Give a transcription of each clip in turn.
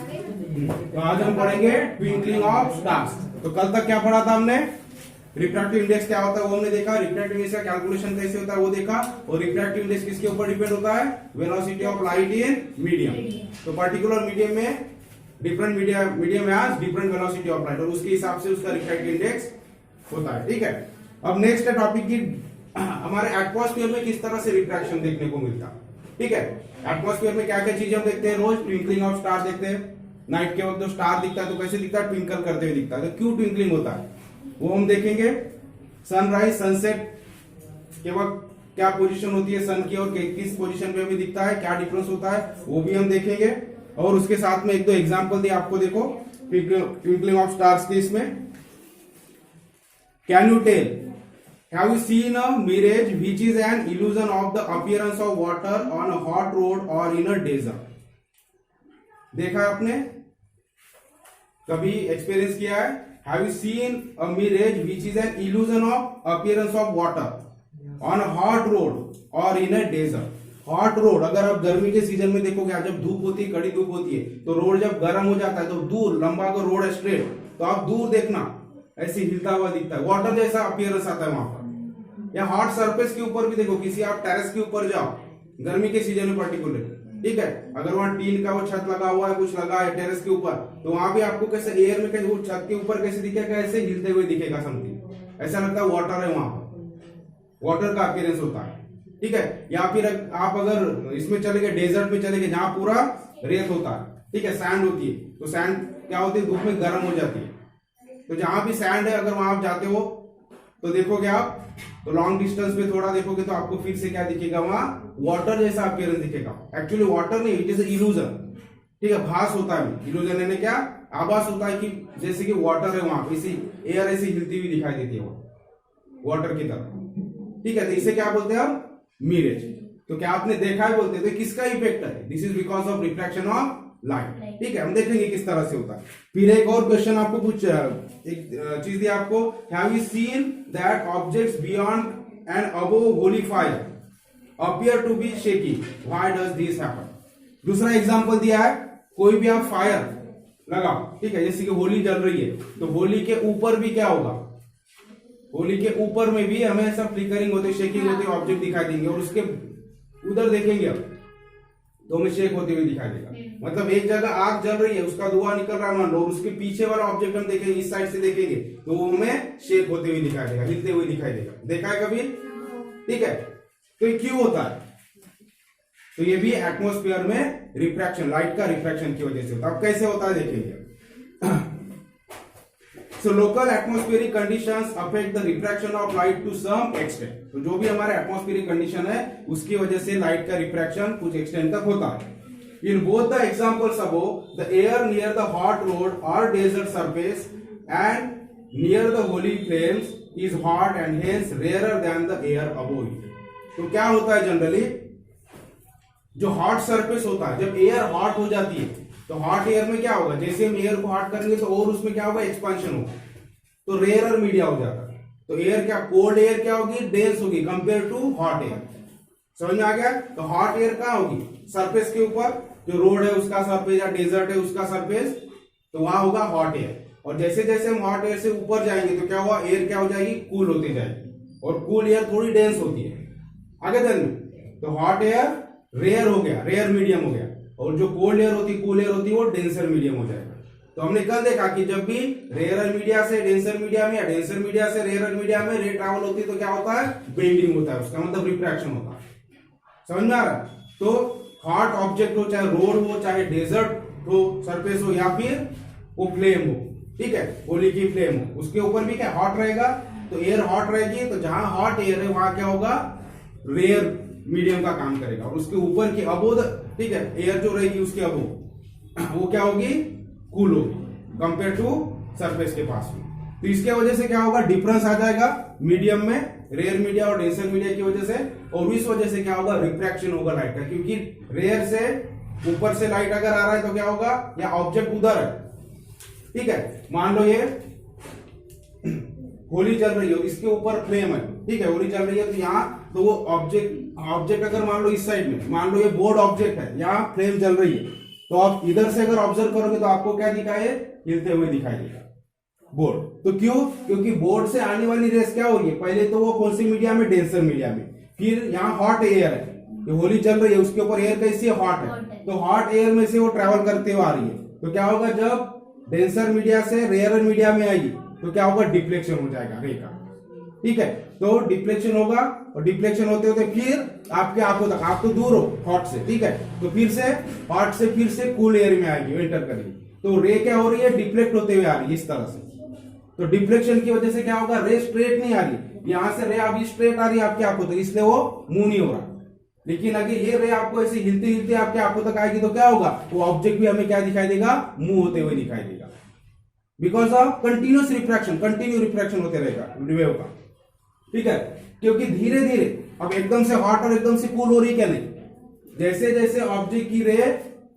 तो आज हम पढ़ेंगे ट्विंकलिंग ऑफ स्टार्स। तो कल तक क्या पढ़ा था हमने? रिफ्रैक्टिव इंडेक्स क्या होता है वो हमने देखा, रिफ्रैक्टिव इंडेक्स का कैलकुलेशन कैसे होता है वो देखा, और रिफ्रैक्टिव इंडेक्स किसके ऊपर डिपेंड होता है? Velocity of light in medium. तो पर्टिकुलर मीडियम में different medium has different velocity of light और उसके हिसाब से उसका रिफ्रैक्टिव इंडेक्स होता है। ठीक है, अब नेक्स्ट है टॉपिक की हमारे एटमॉस्फेयर में किस तरह से रिफ्रैक्शन देखने को मिलता है। ठीक है, एटमॉस्फेयर में क्या क्या चीजें हम देखते हैं रोज? ट्विंकलिंग ऑफ स्टार देखते हैं। नाइट के वक्त जो स्टार दिखता है तो कैसे दिखता है? ट्विंकल करते हुए दिखता है। तो क्यों ट्विंकलिंग होता है वो हम देखेंगे। सनराइज सनसेट के वक्त क्या पोजीशन होती है सन की और किस पोजीशन पे हमें दिखता है, क्या डिफरेंस होता है वो भी हम देखेंगे। और उसके साथ में एक दो एग्जांपल दिए आपको, देखो ट्विंकलिंग ऑफ स्टार्स के इसमें। Can you tell, have you seen a mirage which is an illusion of the appearance of water on a hot road or in a desert? देखा है आपने, कभी एक्सपीरियंस किया है? Have you seen a mirage which is an illusion of appearance of water on a hot road or in a desert? Hot road, अगर आप गर्मी के सीजन में देखोगे, जब धूप होती है, कड़ी धूप होती है, तो रोड जब गर्म हो जाता है तो दूर लंबा अगर रोड है स्ट्रेट तो आप दूर देखना ऐसे हिलता हुआ दिखता है, वाटर जैसा अपीयरेंस आता है वहां पर। या हॉट सरफेस के ऊपर भी देखो, किसी आप टेरेस के ऊपर जाओ गर्मी के सीजन में पर्टिकुलर, ठीक है, अगर वहां टीन का वो छत लगा हुआ है, कुछ लगा है टेरेस के ऊपर, तो वहां भी आपको कैसे एयर में कैसे वो छत के ऊपर कैसे दिखेगा, ऐसे हिलते हुए दिखेगा समथिंग, ऐसा लगता है वाटर है वहां पर, वाटर का अपीयरेंस होता है। ठीक है, या फिर आप अगर इसमें चले गए, डेजर्ट में चले गए जहां पूरा रेत होता है, ठीक है, सैंड होती है, तो सैंड क्या होती है, धूप में गर्म हो जाती है। तो जहां भी सैंड है अगर वहां आप जाते हो तो देखोगे आप, तो लॉन्ग डिस्टेंस पे थोड़ा देखोगे तो आपको फिर से क्या दिखेगा, वहां वाटर जैसा अपीयरेंस दिखेगा। एक्चुअली वाटर नहीं, इट इज इल्यूजन। ठीक है, भास होता है, इल्यूजन यानी क्या, आभास होता है कि जैसे कि वाटर है वहां, इसी एयर ऐसी हिलती हुई दिखाई देती है वाटर की तरह। ठीक है, तो इसे क्या बोलते हैं हम? मिरेज। तो क्या आपने देखा है बोलते हैं, तो किसका इफेक्ट है? This is because of refraction of light. ठीक है, हम देखेंगे किस तरह से होता है। फिर एक और क्वेश्चन आपको कुछ एक चीज दी आपको, have you seen that objects beyond and above Holi fire appear to be shaky, why does this happen? दूसरा एग्जांपल दिया है, कोई भी आप फायर लगाओ, ठीक है, जैसे कि होली जल रही है, तो होली के ऊपर भी क्या होगा, होली के ऊपर में भी हमें ऐसा फ्लिकरिंग होती है, शेकिंग होती है, ऑब्जेक्ट दिखाई देंगे, और उसके उधर देखेंगे अब तो हमें शेक होते हुए दिखाई देगा। मतलब एक जगह आग जल रही है, उसका धुआं निकल रहा है मान लो, और उसके पीछे वाला ऑब्जेक्ट हम देखेंगे, इस साइड से देखेंगे तो वो हमें शेक होते हुए दिखाई देगा, हिलते हुए दिखाई देगा। देखा है कभी? ठीक है, तो ये क्यों होता है? तो ये भी एटमॉस्फेयर में रिफ्रैक्शन, लाइट का रिफ्रैक्शन की वजह से होता है। अब कैसे होता है देखेंगे। So local atmospheric conditions affect the refraction of light to some extent. तो जो भी हमारे एटमॉस्फेरिक कंडीशन है उसकी वजह से लाइट का रिफ्रैक्शन कुछ एक्सटेंट तक होता है। In both the examples above, the air near the hot road or desert surface and near the holy flames is hot and hence rarer than the air above it. तो क्या होता है generally, जो hot surface होता है, जब air hot हो जाती है तो हॉट एयर में क्या होगा, जैसे हम एयर को हॉट करेंगे तो और उसमें क्या होगा, एक्सपांशन होगा, तो रेयर मीडिया हो जाता है। तो एयर क्या, कोल्ड एयर क्या होगी, डेंस होगी कंपेयर टू हॉट एयर। समझ में आ गया? तो हॉट एयर कहां होगी, सरफेस के ऊपर, जो रोड है उसका सरफेस या डेजर्ट है उसका सरफेस, तो वहां होगा हॉट एयर। और जैसे जैसे हम हॉट एयर से ऊपर जाएंगे तो क्या हुआ, एयर क्या हो जाएगी, कूल होती जाएगी, और कूल एयर थोड़ी डेंस होती है आगे दिन में। तो हॉट एयर रेयर हो गया, रेयर मीडियम हो गया, और जो कोल्ड एयर होती, कूल एयर होती है, वो डेंसर मीडियम हो जाएगा। तो हमने कल देखा कि जब भी रेयर मीडिया से डेंसर मीडिया में या डेंसर मीडिया से रेयर मीडिया में रे ट्रैवल होती है तो क्या होता है, बेंडिंग होता है, उसका मतलब रिफ्रैक्शन होता है। समझ में आ रहा है? तो हॉट ऑब्जेक्ट हो, चाहे रोड हो, चाहे डेजर्ट हो, सरफेस हो, या फिर वो फ्लेम हो, ठीक है, होली की फ्लेम हो, उसके ऊपर भी क्या हॉट रहेगा, तो एयर हॉट रहेगी, तो जहां हॉट एयर है वहां क्या होगा, रेयर मीडियम का काम करेगा, और उसके ऊपर की अबोध, ठीक है, एयर जो रहेगी उसके अबोध वो क्या होगी, कूल होगी कंपेयर टू सरफेस के पास में। तो इसके वजह से क्या होगा, डिफरेंस आ जाएगा मीडियम में, रेयर मीडिया और डेंसर मीडिया की वजह से, और इस वजह से क्या होगा, रिफ्रैक्शन होगा लाइट का, क्योंकि रेयर से ऊपर से लाइट अगर आ रहा है तो क्या होगा, या ऑब्जेक्ट उधर है, ठीक है, मान लो ये होली चल रही है, इसके ऊपर फ्लेम है, ठीक है, होली चल रही है, तो यहाँ तो वो ऑब्जेक्ट अगर मान लो इस साइड में, मान लो ये बोर्ड ऑब्जेक्ट है, यहाँ फ्लेम चल रही है, तो आप इधर से अगर ऑब्जर्व करोगे तो आपको क्या दिखाए, हिलते हुए दिखाई देगा बोर्ड। तो क्यों, क्योंकि बोर्ड से आने वाली रेस क्या हो रही है, पहले तो वो कौन सी मीडिया में, डेंसर मीडिया में, फिर यहाँ हॉट एयर है, ये होली चल रही है उसके ऊपर एयर कैसी है, हॉट है, तो हॉट एयर में से वो ट्रेवल करते हुए आ रही है। तो क्या होगा, जब डेंसर मीडिया से रेयर मीडिया में आएगी तो क्या होगा, डिफ्लेक्शन हो जाएगा रे का, ठीक है। तो डिफ्लेक्शन होगा और डिफ्लेक्शन होते होते फिर आपके आंखों तक, आप तो दूर हो हॉट से, ठीक है, तो फिर से हॉट से फिर से कूल एयर में आएगी, एंटर करेगी, तो रे क्या हो रही है, डिफ्लेक्ट होते हुए आ रही है इस तरह से। तो डिफ्लेक्शन की वजह से क्या होगा, रे स्ट्रेट नहीं आ रही, यहां से रे अभी स्ट्रेट आ रही है आपकी आंखों तक, इसलिए वो मूव नहीं हो रहा। लेकिन अगर ये रे आपको ऐसे हिलते हिलते आपके आंखों तक आएगी तो क्या होगा, वो ऑब्जेक्ट भी हमें क्या दिखाई देगा, मूव होते हुए दिखाई देगा, because of continuous refraction, continue refraction होते रहेगा वेव का, ठीक है। क्योंकि धीरे धीरे अब एकदम से हॉट और एकदम से कूल हो रही क्या, नहीं, जैसे जैसे ऑब्जेक्ट की रे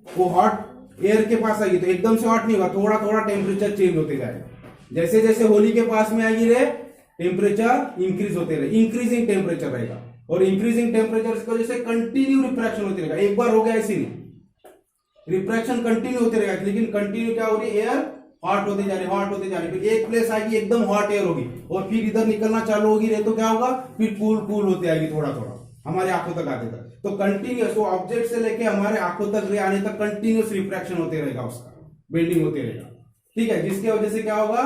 वो हॉट एयर के पास आएगी तो एकदम से हॉट नहीं होगा, थोड़ा थोड़ा टेम्परेचर चेंज होते जाएगा, जैसे जैसे होली के पास में आएगी रे टेम्परेचर इंक्रीज होते रहेगा, इंक्रीजिंग टेम्परेचर रहेगा, और इंक्रीजिंग टेम्परेचर की वजह से कंटिन्यू रिफ्रैक्शन होते रहेगा, एक बार हो गया ऐसे नहीं, रिफ्रैक्शन कंटिन्यू होते रहेगा, लेकिन कंटिन्यू क्या हो रही है, एयर हॉट होते जा रही, हॉट होते जा रही, फिर एक प्लेस आएगी एकदम हॉट एयर होगी और फिर इधर निकलना चालू होगी रे, तो क्या होगा, फिर कूल कूल होते आएगी थोड़ा थोड़ा हमारे आंखों तक आते तक। तो कंटिन्यूस वो ऑब्जेक्ट से लेके हमारे आंखों तक रे आने तक कंटिन्यूस रिफ्रैक्शन होते रहेगा, उसका बेंडिंग होते रहेगा, ठीक है, जिसकी वजह से क्या होगा,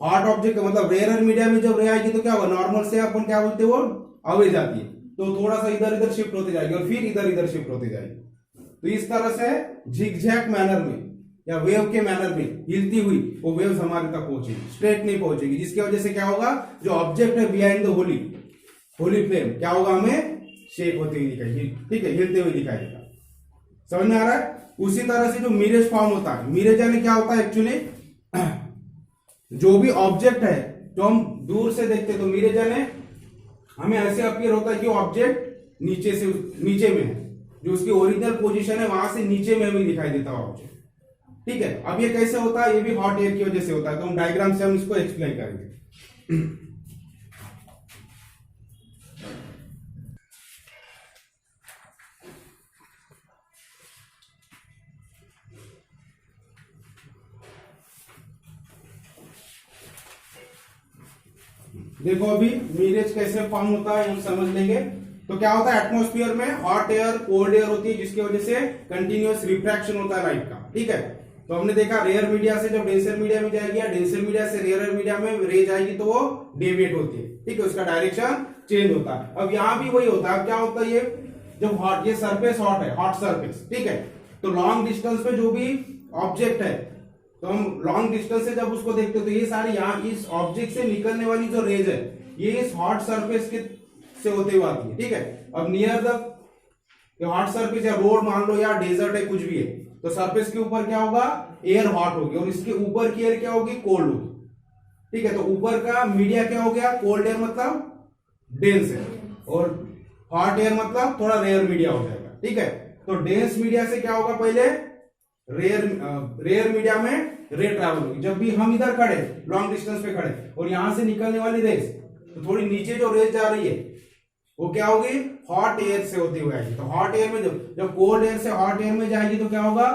हॉट ऑब्जेक्ट मतलब रेयर मीडिया में जब रे आएगी तो क्या होगा, नॉर्मल से अपन क्या बोलते हैं, वो अवे जाती है, तो थोड़ा सा इधर इधर शिफ्ट होते जाएगी और फिर इधर इधर शिफ्ट होते जाएगी। तो इस तरह से झिकझैक मैनर में या वेव के मैनर में हिलती हुई वो वेव्स हमारे तक पहुंचेगी, स्ट्रेट नहीं पहुंचेगी, जिसकी वजह से क्या होगा, जो ऑब्जेक्ट है बिहाइंड द होली फ्लेम क्या होगा, हमें शेक होते हुए दिखाई, ठीक है, हिलते हुए दिखाई देगा। समझ में आ रहा है। उसी तरह से जो मिरेज फॉर्म होता है, मिरेज यानी क्या होता है एक्चुअली, जो भी ऑब्जेक्ट है जो हम दूर से देखते तो मिरेज यानी हमें ऐसे अपीयर होता है कि ऑब्जेक्ट नीचे में है, जो उसकी ओरिजिनल पोजीशन है वहां से नीचे में हमें दिखाई देता है ऑब्जेक्ट, ठीक है। अब ये कैसे होता है, ये भी हॉट एयर की वजह से होता है, तो हम डायग्राम से हम इसको एक्सप्लेन करेंगे। देखो अभी मिरेज कैसे फॉर्म होता है हम समझ लेंगे। तो क्या होता है, एटमॉस्फेयर में हॉट एयर कोल्ड एयर होती है, जिसकी वजह से कंटिन्यूअस रिफ्रैक्शन होता है लाइट का, ठीक है। तो हमने देखा रेयर मीडिया से जब डेंसर मीडिया में जाएगी या डेंसर मीडिया से रेयर मीडिया में रे जाएगी तो वो डेविएट होती है, ठीक है, उसका डायरेक्शन चेंज होता है। अब यहाँ भी वही होता है, क्या होता है, ये जब हॉट, ये सरफेस हॉट है, हॉट सरफेस, ठीक है, तो लॉन्ग डिस्टेंस पे जो भी ऑब्जेक्ट है, तो हम लॉन्ग डिस्टेंस से जब उसको देखते हो तो ये सारी यहाँ इस ऑब्जेक्ट से निकलने वाली जो रेज है ये इस हॉट सरफेस के से होते हुए आती है, ठीक है। अब नियर द हॉट सरफेस या रोड मान लो या डेजर्ट है, कुछ भी है, तो सरफेस के ऊपर क्या होगा, एयर हॉट होगी और इसके ऊपर की एयर क्या होगी, कोल्ड होगी, ठीक है। तो ऊपर का मीडिया क्या हो गया, कोल्ड एयर मतलब डेंस है, और हॉट एयर मतलब थोड़ा रेयर मीडिया हो जाएगा, ठीक है। तो डेंस मीडिया से क्या होगा, पहले रेयर मीडिया में रे ट्रैवल होगी। जब भी हम इधर खड़े लॉन्ग डिस्टेंस पे खड़े और यहां से निकलने वाली रेस, तो थोड़ी नीचे जो रेस जा रही है वो क्या होगी, हॉट एयर से होती हुई आएगी। तो हॉट एयर में जब कोल्ड एयर से हॉट एयर में जाएगी तो क्या होगा,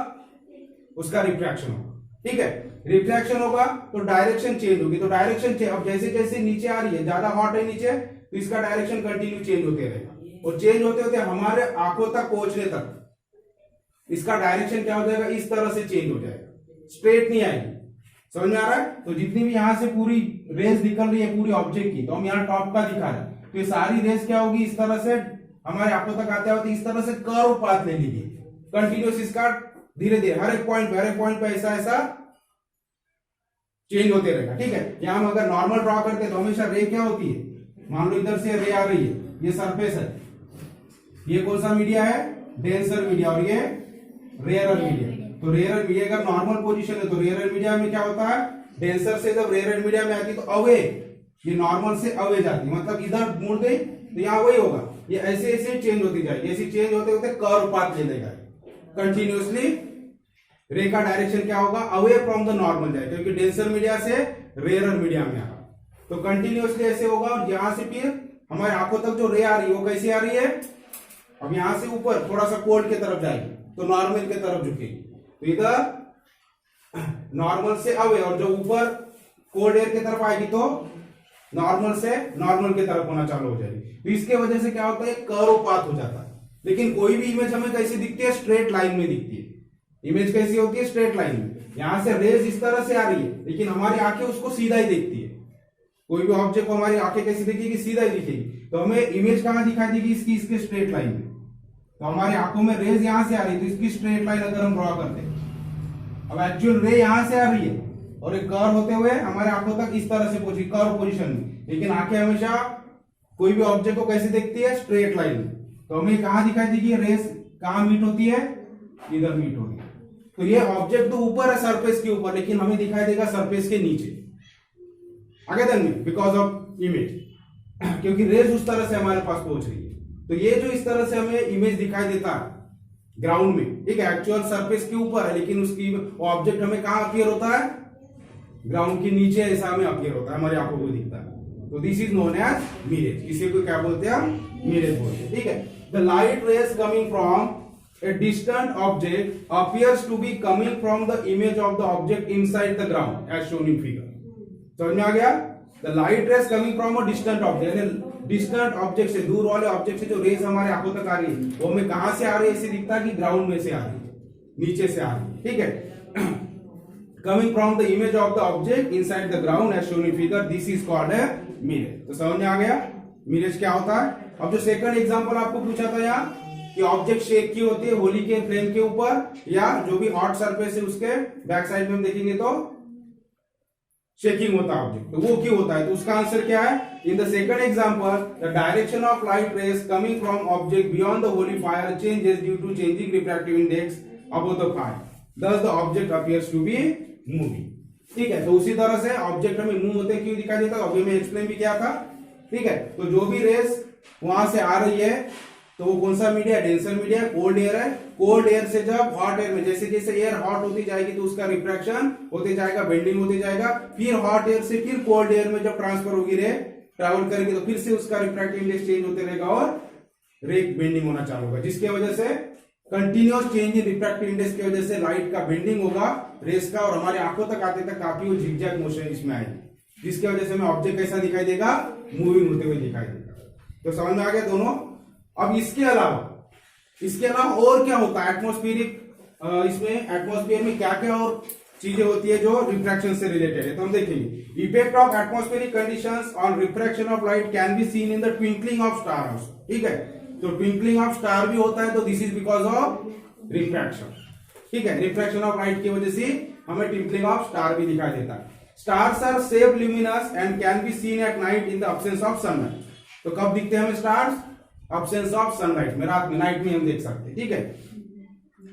उसका रिफ्रैक्शन होगा, ठीक है। रिफ्रैक्शन होगा तो डायरेक्शन चेंज होगी, तो डायरेक्शन अब जैसे जैसे नीचे आ रही है, ज्यादा हॉट है नीचे, तो इसका डायरेक्शन कंटिन्यू चेंज होते रहेगा और चेंज होते होते हमारे आंखों तक पहुंचने तक इसका डायरेक्शन क्या हो जाएगा, इस तरह से चेंज हो जाएगा, स्ट्रेट नहीं आएगी। समझ में आ रहा है। तो जितनी भी यहां से पूरी रेस निकल रही है पूरी ऑब्जेक्ट की, तो हम यहाँ टॉप का दिखा रहे हैं, तो ये सारी रेस क्या होगी, इस तरह से हमारे आंखों तक आते होते इस तरह से कर्व पाथ ले लीजिए कंटिन्यूस, इसका धीरे धीरे हर एक पॉइंट पे ऐसा ऐसा चेंज होते रहेगा, ठीक है। यहाँ हम अगर नॉर्मल ड्रॉ करते हैं तो हमेशा रे क्या होती है, मान लो इधर से रे आ रही है, ये सरफेस है, ये कौन सा मीडिया है, डेंसर मीडिया, और ये रेयर मीडिया। तो रेयर मीडिया का नॉर्मल पोजीशन है, तो रेयर मीडिया में क्या होता है, डेंसर से जब रेयर मीडिया में आती है तो अवे, ये नॉर्मल से अवे जाती है, मतलब इधर मुड़ गई तो यहाँ वही होगा, ये ऐसे ऐसे चेंज होती जाएगी, ऐसे चेंज होते होते कर्व पाथ ले लेगा कंटिन्यूअसली। रे का डायरेक्शन क्या होगा, अवे फ्रॉम द नॉर्मल जाएगा, क्योंकि डेंसर मीडिया से रेयर मीडिया में आ रहा, तो कंटिन्यूअसली ऐसे होगा। और यहां से फिर हमारे आंखों तक जो रे आ रही है वो कैसी आ रही है, अब यहां से ऊपर थोड़ा सा कोल्ड की तरफ जाएगी, तो नॉर्मल की तरफ झुकेगी, तो इधर नॉर्मल से अवे, और जो ऊपर कोल्ड एयर की तरफ आएगी तो नॉर्मल से नॉर्मल की तरफ होना चालू हो जाएगी। तो इसके वजह से क्या होता है, कर्व पाथ हो जाता है। लेकिन कोई भी इमेज हमें कैसी दिखती है, स्ट्रेट लाइन में दिखती है। इमेज कैसी होती है, स्ट्रेट लाइन में। यहां से रेज इस तरह से आ रही है, लेकिन हमारी आंखें उसको सीधा ही देखती है। कोई भी ऑब्जेक्ट को हमारी आंखें कैसी दिखेगी, सीधा ही दिखेगी। तो हमें इमेज कहां दिखाई देगी, इसकी इसके स्ट्रेट लाइन में। तो हमारी आंखों में रेज यहां से आ रही है, तो इसकी स्ट्रेट लाइन अगर हम ड्रॉ करते हैं, अब एक्चुअल रे यहां से आ रही है और एक कर्व होते हुए हमारे आंखों तक इस तरह से पहुंची, कर्व पोजीशन में। लेकिन आंखें हमेशा कोई भी ऑब्जेक्ट को कैसे देखती है, स्ट्रेट लाइन में। तो हमें कहां दिखाई देगी, रेस कहां मीट होती है, इधर मीट होगी। तो ये ऑब्जेक्ट तो ऊपर है सरफेस के ऊपर, लेकिन हमें दिखाई देगा सरफेस के नीचे। आगे देन बिकॉज ऑफ इमेज, क्योंकि रेज उस तरह से हमारे पास पहुंच रही है। तो ये जो इस तरह से हमें इमेज दिखाई देता है ग्राउंड में, ठीक है, एक्चुअल सरफेस के ऊपर है, लेकिन उसकी ऑब्जेक्ट हमें कहां अपीयर होता है, ग्राउंड के नीचे ऐसा हमें अपीयर होता है, हमारी आंखों को दिखता है। तो this is known as mirage. इसी को क्या बोलते हैं, मिरेज बोलते हैं, ठीक है। The light rays coming from a distant object appears to be coming from the image of the object inside the ground as shown in figure. समझ में आ गया? The light rays coming from a distant object, distant object से, दूर वाले object से जो raise हमारे आंखों तक आ रही है, वो हमें कहां से आ रही है, ऐसे दिखता है कि ग्राउंड में से आ रही है, नीचे से आ रही है, ठीक है। Coming from the image of the object inside the ground as shown in figure, this is called a mirage. तो समझ में आ गया मिरेज क्या होता है। अब जो सेकंड एग्जांपल आपको पूछा था यहाँ कि ऑब्जेक्ट शेप की होती है होली के फ्लेम के ऊपर, या जो भी हॉट सरफेस है उसके बैक साइड में हम देखेंगे तो शेकिंग होता है ऑब्जेक्ट, तो वो क्यों होता है, तो उसका आंसर क्या है, in the second example the direction of light rays coming from object beyond the Holi fire changes due to changing refractive index above the fire, thus the object appears to be moving। ठीक है, तो उसी तरह से object हमें move होते क्यों दिखाई देता है, अभी मैं एक्सप्लेन भी किया था, ठीक है। तो जो भी रेस वहां से आ रही है तो वो कौन सा media, denser media, cold air है। कोल्ड एयर से जब हॉट एयर में, जैसे जैसे एयर हॉट होती जाएगी तो उसका रिफ्रैक्शन होते जाएगा, बेंडिंग होते जाएगा, फिर हॉट एयर से फिर कोल्ड एयर में जब ट्रांसफर होगी रे ट्रैवल करेगी तो फिर से उसका रिफ्रैक्टिव इंडेक्स चेंज होते रहेगा और रे बेंडिंग होना चालू होगा, जिसकी वजह से continuous change in refractive index की वजह से लाइट का बेंडिंग होगा रेस का, और हमारी आंखों तक आते तक काफी वो झिगझैग मोशन इसमें आएगी, जिसकी वजह से हमें ऑब्जेक्ट कैसा दिखाई देगा, मूविंग होते हुए दिखाई देगा। तो समझ में आ गया दोनों। अब इसके अलावा और क्या होता है एटमॉस्फेरिक, इसमें एटमॉस्फेयर में क्या क्या और चीजें होती है जो रिफ्रैक्शन से रिलेटेड है, तो हम देखेंगे। Effect of atmospheric conditions on refraction of light can be seen in the twinkling of star also, ठीक है। तो ट्विंकलिंग ऑफ स्टार भी होता है, तो this is because of refraction, ठीक है। रिफ्रैक्शन ऑफ लाइट की वजह से हमें ट्विंकलिंग ऑफ स्टार भी दिखाई देता है। Stars are safe luminous and can be seen at night in the absence of sunlight. तो कब दिखते हैं हमें स्टार्स, एब्सेंस ऑफ सनलाइट में, रात में, नाइट में हम देख सकते हैं, ठीक है।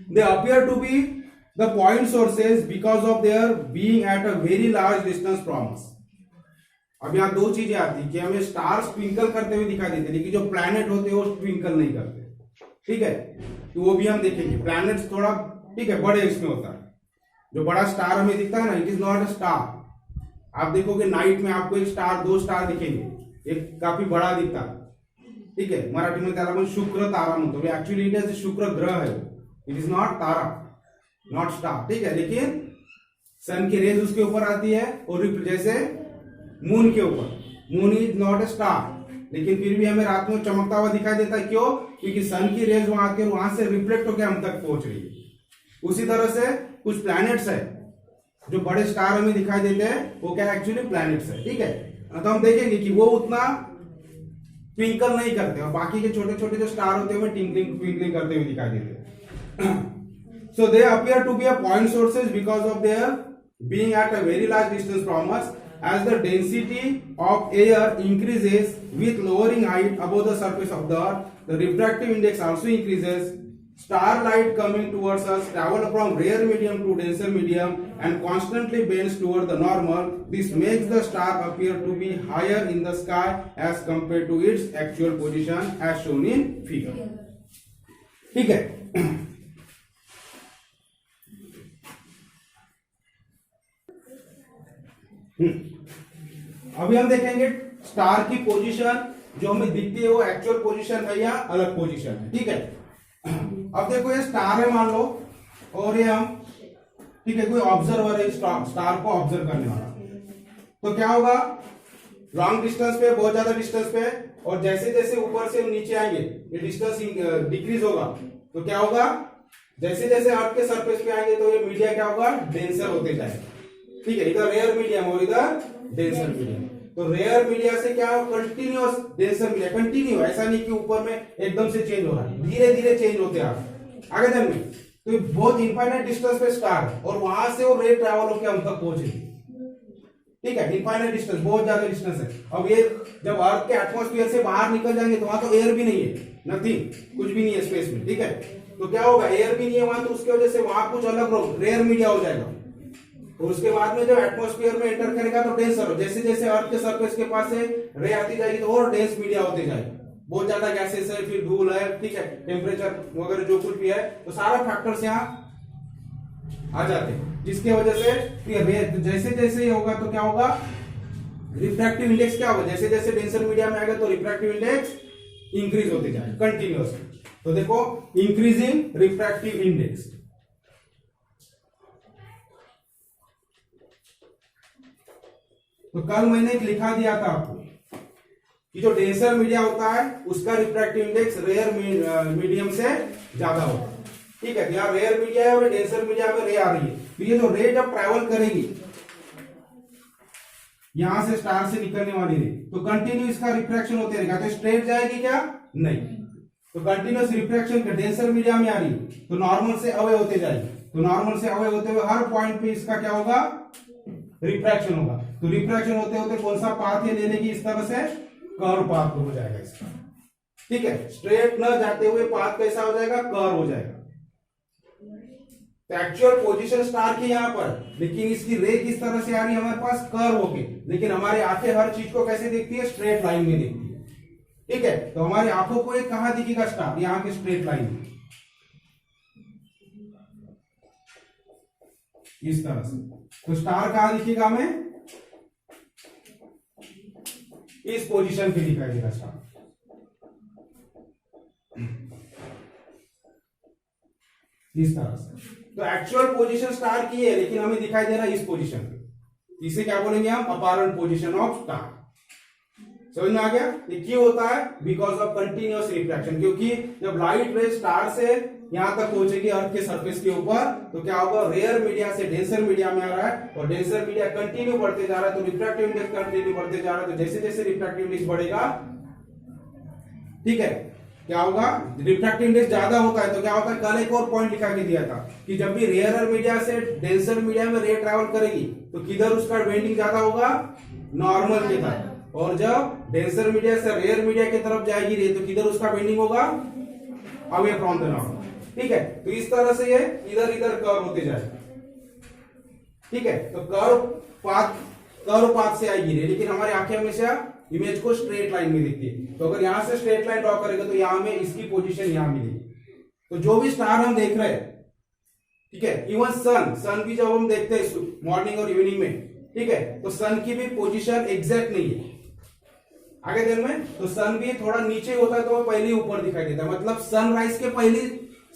They appear to be the point sources because of their being at a very large distance from us. अब यहाँ दो चीजें आती है कि हमें स्टार्स ट्विंकल करते हुए दिखाई देते हैं, लेकिन जो प्लैनेट होते हैं वो ट्विंकल नहीं करते, ठीक है। तो वो भी हम देखेंगे। प्लैनेट्स थोड़ा, ठीक है, बड़े इसमें होता है। जो बड़ा स्टार हमें दिखता है ना, it is not a star. आप देखोगे नाइट में आपको एक स्टार, दो स्टार दिखेंगे, एक काफी बड़ा दिखता है, ठीक है। मराठी में त्याला आपण शुक्र तारा म्हणतो, एक्चुअली इट इज शुक्र ग्रह है, it is not Tara, not star, ठीक है। लेकिन सन की रेज उसके ऊपर आती है, और जैसे मून के ऊपर, moon is not a star, लेकिन फिर भी हमें रात में चमकता हुआ दिखाई देता है, क्यों, क्योंकि सन की रेज वहां आके वहां से रिफ्लेक्ट होकर हम तक पहुंच रही है। उसी तरह से कुछ प्लैनेट्स है जो बड़े स्टार हमें दिखाई देते हैं, वो क्या एक्चुअली प्लैनेट्स है, ठीक है। तो हम देखेंगे कि वो उतना ट्विंकल नहीं करते, और बाकी के छोटे छोटे जो स्टार होते हैं वो ट्विंकलिंग करते हुए दिखाई देते हैं। So they appear to be a point sources because of their being at a very large distance from us. As the density of air increases with lowering height above the surface of the earth, the refractive index also increases. Starlight coming towards us travel from rare medium to denser medium and constantly bends toward the normal. This makes the star appear to be higher in the sky as compared to its actual position as shown in figure. ठीक है। अभी हम देखेंगे star की position जो हमें दिखती है वो एक्चुअल पोजीशन है या अलग पोजीशन है, ठीक है। अब देखो ये स्टार है मान लो, और ये हम, ठीक है, कोई ऑब्जर्वर है स्टार को ऑब्जर्व करने वाला, तो क्या होगा, लॉन्ग डिस्टेंस पे, बहुत ज्यादा डिस्टेंस पे, और जैसे जैसे ऊपर से नीचे आएंगे ये डिस्टेंस डिक्रीज होगा, तो क्या होगा, जैसे जैसे अर्थ के सरफेस पे आएंगे तो ये मीडिया क्या होगा, डेंसर होते जाएगा। ठीक है, इधर रेयर मीडियम और इधर डेंसर मीडियम। तो रेयर मीडिया से क्या हो, कंटिन्यूअस डेंसर मीडिया, कंटिन्यू, ऐसा नहीं कि ऊपर में एकदम से चेंज हो रहा है, धीरे धीरे चेंज होते हैं आगे दिन में। तो ये बहुत इनफाइनाइट डिस्टेंस पे स्टार है और वहां से वो रे ट्रैवल होकर हम तक पहुंचेगी। ठीक है, इनफाइनाइट डिस्टेंस, बहुत ज्यादा डिस्टेंस है। अब ये जब अर्थ के एटमॉस्फेयर से बाहर निकल जाएंगे तो वहां तो एयर भी नहीं है, नथिंग, कुछ भी नहीं है स्पेस में। ठीक है, तो क्या होगा, एयर भी नहीं है वहां, तो उसकी वजह से वहां कुछ अलग रेयर मीडिया हो जाएगा। और उसके बाद में जब एटमॉस्फेयर में एंटर करेगा तो डेंसर हो, जैसे जैसे अर्थ के सरफेस के पास से रे आती जाएगी तो और डेंस मीडिया होते जाएगा। बहुत ज्यादा गैसेस है, फिर धूल है, ठीक है, टेम्परेचर वगैरह जो कुछ भी है, तो सारा फैक्टर्स यहाँ आ जाते हैं, जिसके वजह से जैसे जैसे ये होगा तो क्या होगा, रिफ्रैक्टिव इंडेक्स क्या होगा, जैसे जैसे डेंसर मीडिया में आएगा तो रिफ्रैक्टिव इंडेक्स इंक्रीज होते जाएगा कंटिन्यूअसली। तो देखो, इंक्रीजिंग रिफ्रैक्टिव इंडेक्स। तो कल मैंने लिखा दिया था आपको कि जो डेंसर मीडिया होता है उसका रिफ्रैक्टिव इंडेक्स रेयर मीडियम से ज्यादा होता है। ठीक है, यहाँ रेयर मीडिया है और डेंसर मीडिया में रे आ रही है, तो ये जो रे जब ट्रैवल करेगी यहां से स्टार से निकलने वाली रे, तो कंटिन्यू इसका रिफ्रैक्शन होते रहेगा, तो स्ट्रेट जाएगी क्या, नहीं, तो कंटिन्यूस रिफ्रैक्शन डेंसर मीडिया में आ रही है तो नॉर्मल से अवे होते जाएगी, तो नॉर्मल से अवे होते हुए हर पॉइंट पे इसका क्या होगा, रिफ्रैक्शन होगा। तो रिफ्रैक्शन होते होते कौन सा पाथ ये ले लेगी, इस तरह से कर्व पाथ हो जाएगा इसका। ठीक है, स्ट्रेट न जाते हुए पाथ कैसा हो जाएगा, कर्व हो जाएगा। तो एक्चुअल पोजीशन स्टार की यहां पर, लेकिन इसकी रे किस तरह से आ रही है हमारे पास, कर्व होके, लेकिन हमारी आंखें हर चीज को कैसे देखती है, स्ट्रेट लाइन में देखती है। ठीक है, तो हमारी आंखों को एक कहां दिखेगा स्टार, यहां के स्ट्रेट लाइन में, इस तरह से। तो स्टार कहां दिखेगा हमें, इस पोजीशन पे दिखाई देगा स्टार, इस तरह से। तो एक्चुअल पोजीशन स्टार की है, लेकिन हमें दिखाई दे रहा है इस पोजीशन पे, इसे क्या बोलेंगे हम, अपैरेंट पोजीशन ऑफ स्टार। समझ में आ गया, ये क्यों होता है, बिकॉज ऑफ कंटिन्यूअस रिफ्रैक्शन, क्योंकि जब लाइट रे स्टार से यहां तक पहुंचेगी अर्थ के सरफेस के ऊपर, तो क्या होगा, रेयर मीडिया से डेंसर मीडिया में आ रहा है, और डेंसर मीडिया कंटिन्यू बढ़ते जा रहा है, तो रिफ्रैक्टिव इंडेक्स कंटिन्यू बढ़ते जा रहा है, तो जैसे जैसे रिफ्रैक्टिव इंडेक्स बढ़ेगा, ठीक है, क्या होगा, रिफ्रैक्टिव इंडेक्स ज्यादा होता है तो क्या होता है, कल एक और पॉइंट लिखा के दिया था कि जब भी रेयर मीडिया से डेंसर मीडिया में रे ट्रैवल करेगी तो किधर उसका बेंडिंग ज्यादा होगा, नॉर्मल की तरफ, और जब डेंसर मीडिया से रेयर मीडिया की तरफ जाएगी रे तो किधर उसका बेंडिंग होगा, अवे फ्रॉम द नॉर्मल। ठीक है, तो इस तरह से ये इधर इधर कर्व होते जाएगा। ठीक है, तो कर्व पाथ से आएगी रे, लेकिन हमारी आंखें हमेशा इमेज को स्ट्रेट लाइन में देखती है, तो अगर यहां से स्ट्रेट लाइन ड्रॉ करेगा तो यहां में इसकी पोजीशन यहां मिलेगी। तो जो भी स्टार हम देख रहे हैं, ठीक है, इवन सन भी जब हम देखते हैं मॉर्निंग और इवनिंग में, ठीक है, तो सन की भी पोजीशन एग्जैक्ट नहीं है आगे दिन में, तो सन भी थोड़ा नीचे होता है तो वो पहले ऊपर दिखाई देता है, मतलब सनराइज के पहले